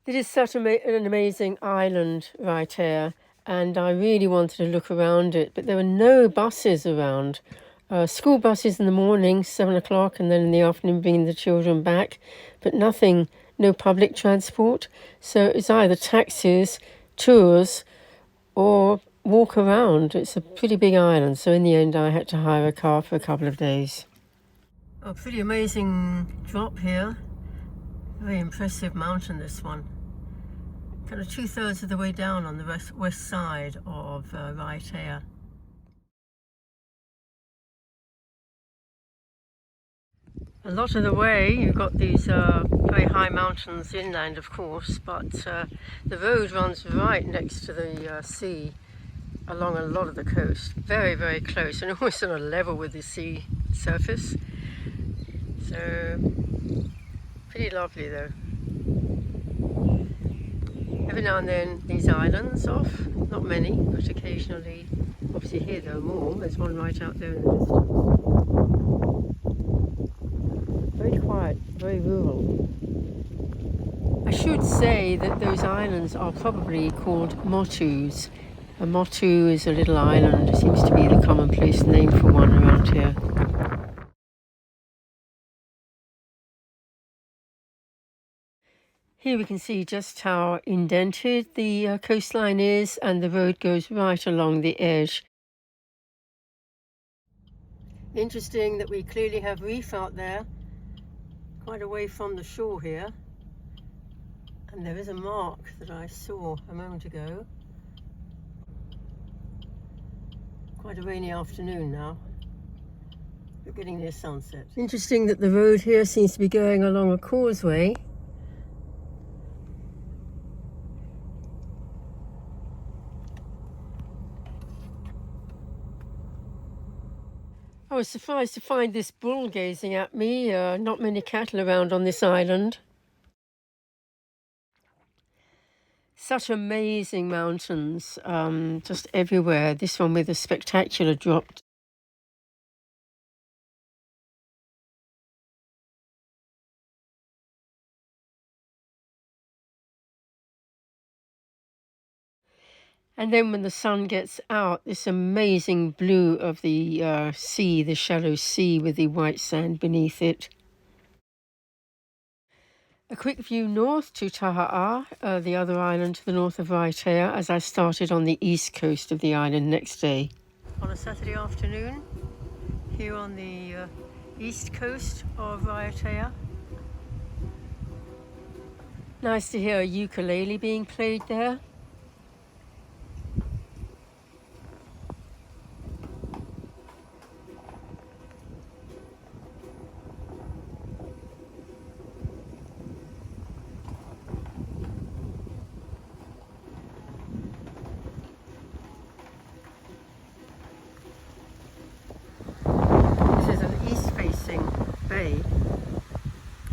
It is such an amazing island, Raiatea, and I really wanted to look around it, but there were no buses around. School buses in the morning, 7 o'clock, and then in the afternoon bringing the children back, but nothing, no public transport. So it's either taxis, tours, or walk around. It's a pretty big island, so in the end I had to hire a car for a couple of days. A pretty amazing drop here. Very impressive mountain, this one. Kind of 2/3 of the way down on the west side of Raiatea. A lot of the way you've got these very high mountains inland, of course, but the road runs right next to the sea along a lot of the coast. Very, very close and almost on a level with the sea surface. So pretty lovely though. Every now and then these islands off, not many, but occasionally. Obviously here there are more. There's one right out there in the distance. Very quiet, very rural. I should say that those islands are probably called motus. A motu is a little island. It seems to be the commonplace name for one around here. Here we can see just how indented the coastline is, and the road goes right along the edge. Interesting that we clearly have reef out there, quite away from the shore here. And there is a mark that I saw a moment ago. Quite a rainy afternoon now. We're getting near sunset. Interesting that the road here seems to be going along a causeway. I was surprised to find this bull gazing at me. Not many cattle around on this island. Such amazing mountains, just everywhere. This one with a spectacular drop. And then when the sun gets out, this amazing blue of the sea, the shallow sea with the white sand beneath it. A quick view north to Taha'a, the other island to the north of Raiatea, as I started on the east coast of the island next day. On a Saturday afternoon, here on the east coast of Raiatea. Nice to hear a ukulele being played there. Bay,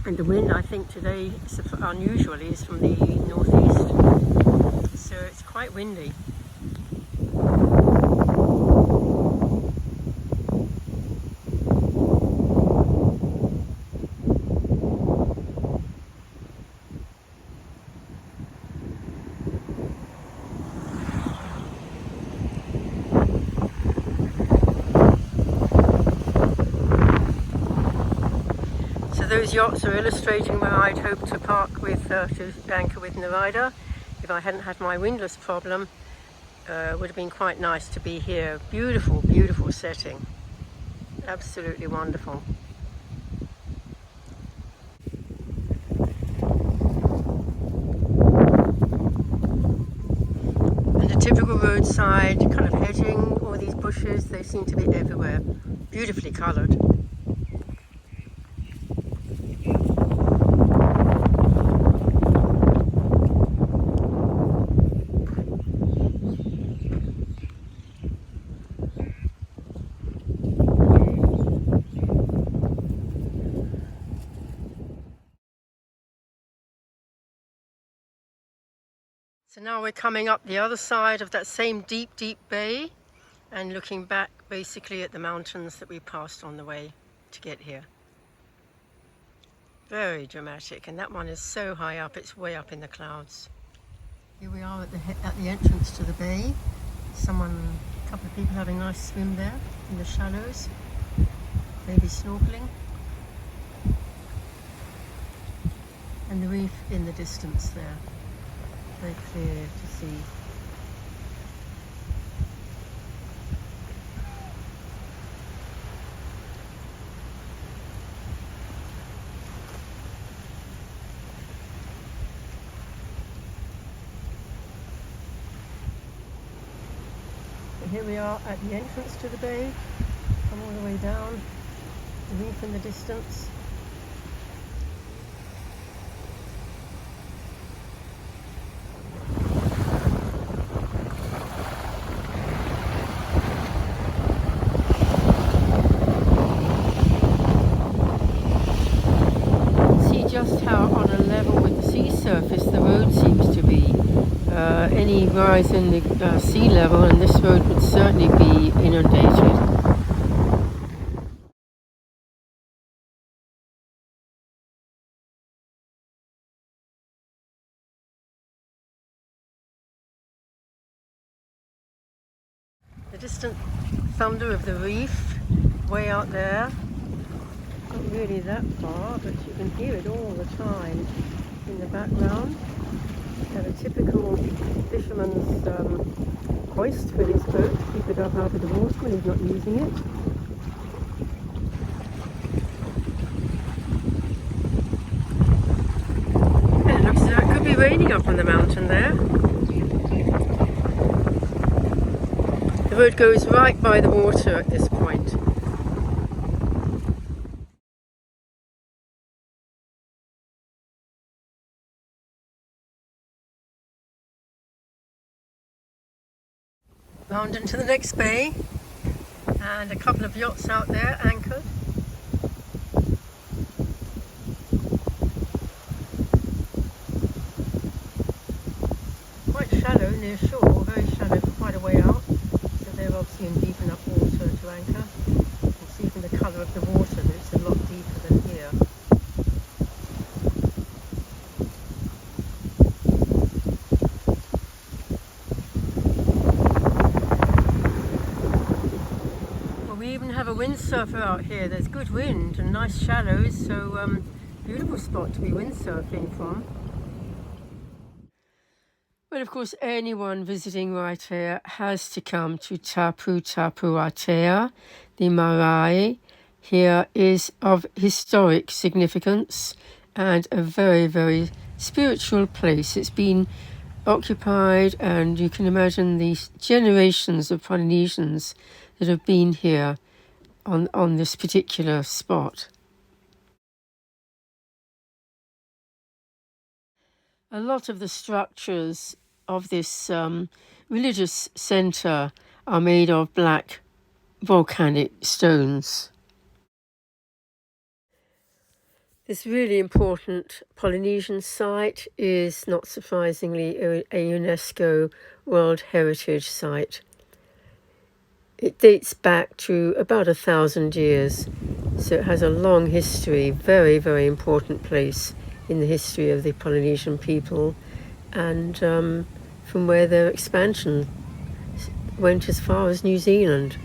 and the wind I think today unusually is from the northeast, so it's quite windy. Those yachts are illustrating where I'd hoped to park with, to anchor with Narida. If I hadn't had my windlass problem, it would have been quite nice to be here. Beautiful, beautiful setting. Absolutely wonderful. And a typical roadside kind of hedging, all these bushes, they seem to be everywhere. Beautifully coloured. So now we're coming up the other side of that same deep, deep bay and looking back basically at the mountains that we passed on the way to get here. Very dramatic, and that one is so high up, it's way up in the clouds. Here we are at the entrance to the bay. A couple of people having a nice swim there in the shallows, maybe snorkeling. And the reef in the distance there, very clear to see. And here we are at the entrance to the bay, come all the way down, the reef in the distance. Just how on a level with the sea surface the road seems to be. Any rise in the sea level and this road would certainly be inundated. The distant thunder of the reef way out there, not really that far, but you can hear it all the time in the background. And a typical fisherman's hoist for his boat to keep it up out of the water when he's not using it. And it looks as though it could be raining up on the mountain there. The road goes right by the water at this point. Round into the next bay, and a couple of yachts out there anchored. Quite shallow near shore, very shallow for quite a way out, so they're obviously in deep enough water to anchor. You can see from the colour of the water that it's a lot deeper than here. We even have a windsurfer out here. There's good wind and nice shallows, so beautiful spot to be windsurfing from. Well, of course, anyone visiting Raiatea has to come to Tapu Raiatea. The marae here is of historic significance and a very, very spiritual place. It's been occupied, and you can imagine the generations of Polynesians that have been here on this particular spot. A lot of the structures of this religious centre are made of black volcanic stones. This really important Polynesian site is, not surprisingly, a UNESCO World Heritage Site. It dates back to about 1,000 years, so it has a long history, very, very important place in the history of the Polynesian people, and from where their expansion went as far as New Zealand.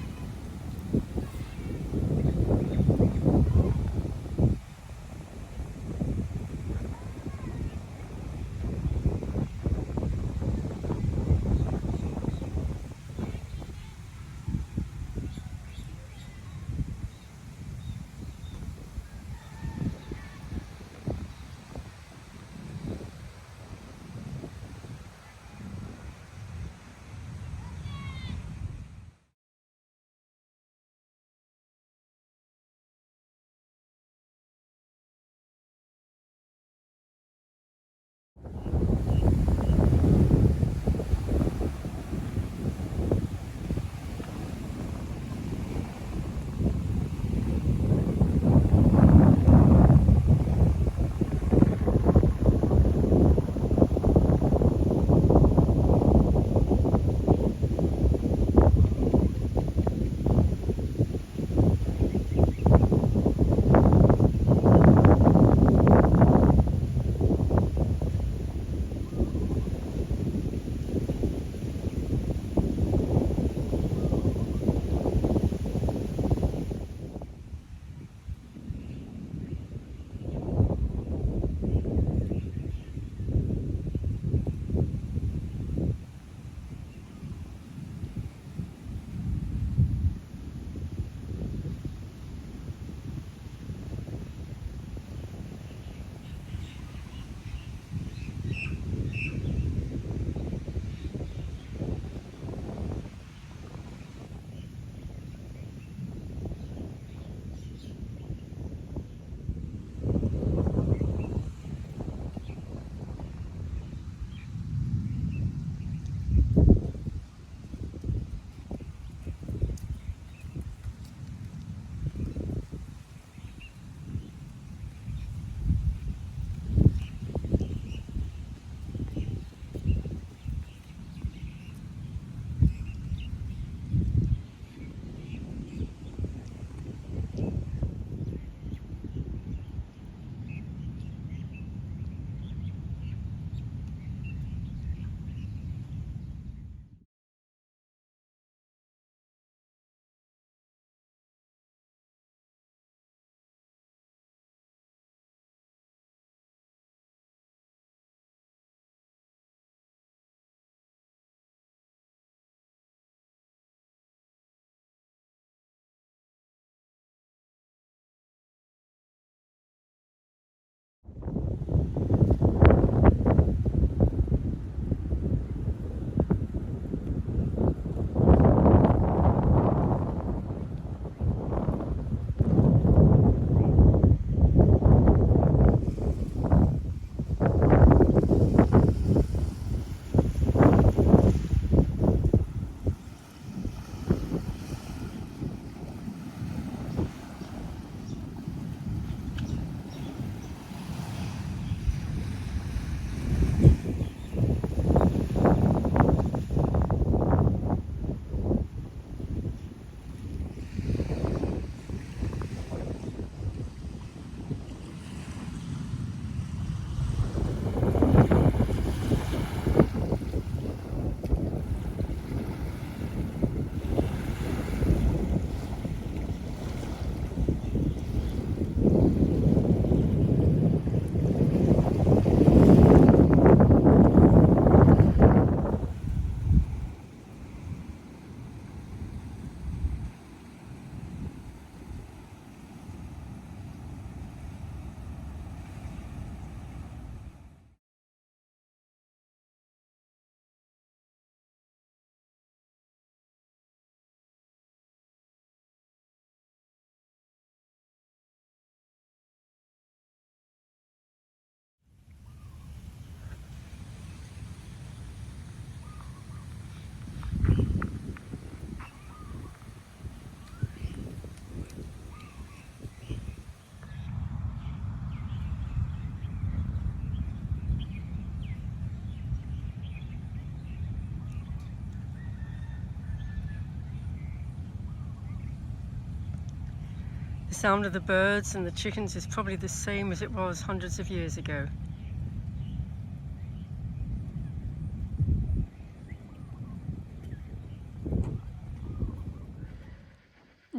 sound of the birds and the chickens is probably the same as it was hundreds of years ago.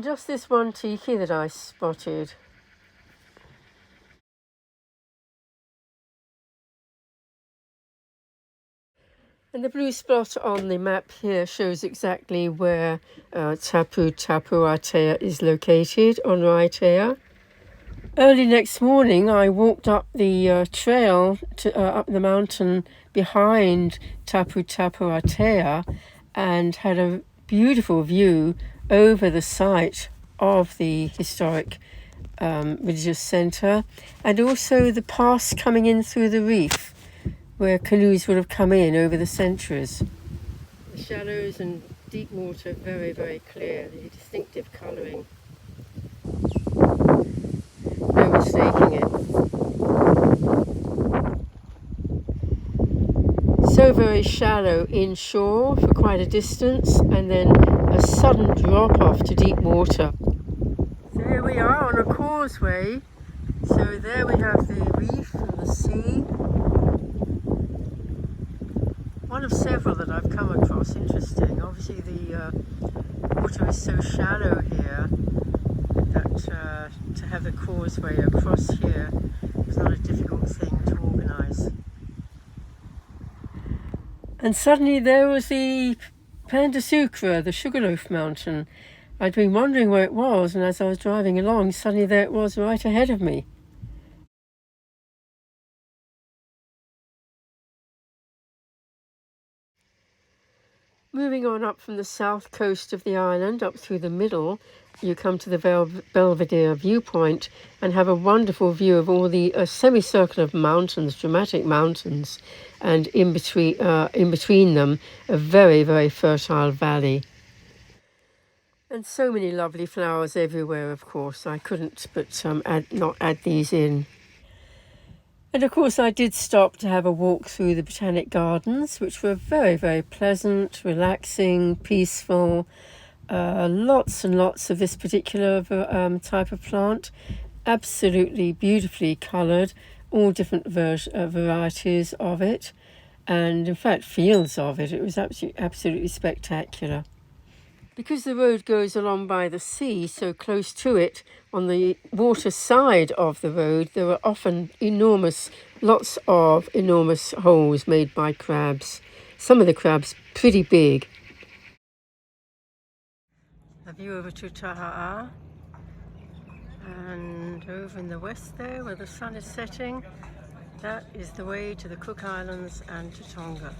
Just this one tiki that I spotted. And the blue spot on the map here shows exactly where Tapu Raiatea is located on Raiatea. Early next morning I walked up the trail up the mountain behind Tapu Raiatea and had a beautiful view over the site of the historic religious centre, and also the pass coming in through the reef where canoes would have come in over the centuries. The shallows and deep water very, very clear, the distinctive colouring. No mistaking it. So very shallow inshore for quite a distance, and then a sudden drop off to deep water. So here we are on a causeway. So there we have the reef and the sea. One of several that I've come across. Interesting. Obviously the water is so shallow here that to have the causeway across here was not a difficult thing to organise. And suddenly there was the Pan de Sucre, the Sugarloaf Mountain. I'd been wondering where it was, and as I was driving along, suddenly there it was right ahead of me. Moving on up from the south coast of the island, up through the middle, you come to the Belvedere viewpoint and have a wonderful view of all the semicircle of mountains, dramatic mountains, and in between them, a very, very fertile valley. And so many lovely flowers everywhere, of course. I couldn't but not add these in. And of course I did stop to have a walk through the Botanic Gardens, which were very, very pleasant, relaxing, peaceful. Lots and lots of this particular type of plant. Absolutely beautifully coloured, all different varieties of it. And in fact, fields of it. It was absolutely spectacular. Because the road goes along by the sea, so close to it, on the water side of the road, there were often lots of enormous holes made by crabs. Some of the crabs pretty big. A view over to Taha'a, and over in the west there, where the sun is setting, that is the way to the Cook Islands and to Tonga.